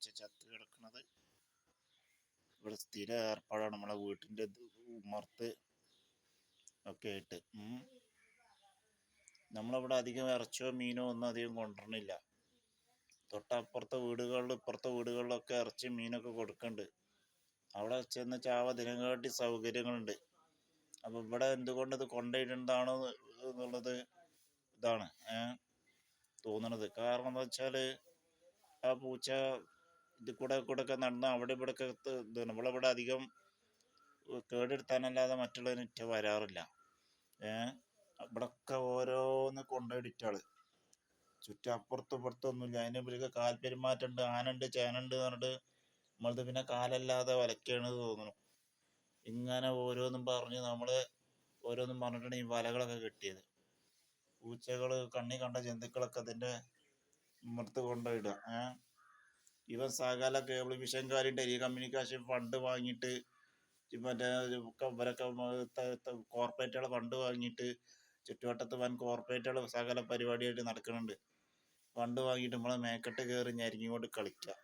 പൂച്ച ചത്ത് കിടക്കുന്നത്. ഇവിടെ സ്ഥിര ഏർപ്പാടാണ് നമ്മളെ വീട്ടിൻ്റെ ഉമ്മർത്ത് ഒക്കെ ആയിട്ട്. നമ്മളിവിടെ അധികം ഇറച്ചിയോ മീനോ ഒന്നും അധികം കൊണ്ടുവരണില്ല. തൊട്ടപ്പുറത്തെ വീടുകളിലും ഇപ്പുറത്തെ വീടുകളിലൊക്കെ ഇറച്ചി മീനൊക്കെ കൊടുക്കുന്നുണ്ട്. അവിടെ ചെന്ന് ചാവതിനെക്കാട്ടി സൗകര്യങ്ങളുണ്ട്. അപ്പോൾ ഇവിടെ എന്തുകൊണ്ട് ഇത് കൊണ്ടുപോയിട്ടുണ്ടാണോ എന്നുള്ളത് ഇതാണ് തോന്നണത്. കാരണം എന്താ വെച്ചാൽ ആ പൂച്ച ഇത് കൂടെ ഒക്കെ നടന്ന് അവിടെ ഇവിടെയൊക്കെ നമ്മളിവിടെ അധികം കേടെടുത്താനല്ലാതെ മറ്റുള്ളതിനിട്ട് വരാറില്ല. ഇവിടൊക്കെ ഓരോന്ന് കൊണ്ടുപോയിട്ടാള് ചുറ്റും അപ്പുറത്തും ഇപ്പുറത്തൊന്നുമില്ല. അതിന് ഇവർക്ക് കാൽപ്പെരുമാറ്റമുണ്ട്, ആനുണ്ട്, ചേനുണ്ട് എന്ന് പറഞ്ഞിട്ട് നമ്മളത് പിന്നെ കാലല്ലാതെ വലയ്ക്കാണ് തോന്നുന്നു. ഇങ്ങനെ ഓരോന്നും പറഞ്ഞ് നമ്മൾ ഓരോന്നും പറഞ്ഞിട്ടാണ് ഈ വലകളൊക്കെ കെട്ടിയത്. പൂച്ചകൾ കണ്ണി കണ്ട ജന്തുക്കളൊക്കെ അതിൻ്റെ ഉമ്മർത്ത് കൊണ്ടുപോയിടുക. ഇവൻ സകല കേബിൾ വിഷൻകാരും ടെലികമ്മ്യൂണിക്കേഷൻ ഫണ്ട് വാങ്ങിയിട്ട് മറ്റേ ഇവരൊക്കെ കോർപ്പറേറ്റുകളെ ഫണ്ട് വാങ്ങിയിട്ട് ചുറ്റുവട്ടത്ത് വൻ കോർപ്പറേറ്റുകൾ സകല പരിപാടിയായിട്ട് നടക്കുന്നുണ്ട്. ഫണ്ട് വാങ്ങിയിട്ട് നമ്മളെ മേക്കെട്ട് കയറി ഞെരങ്ങിക്കൊണ്ട് കളിക്കുക.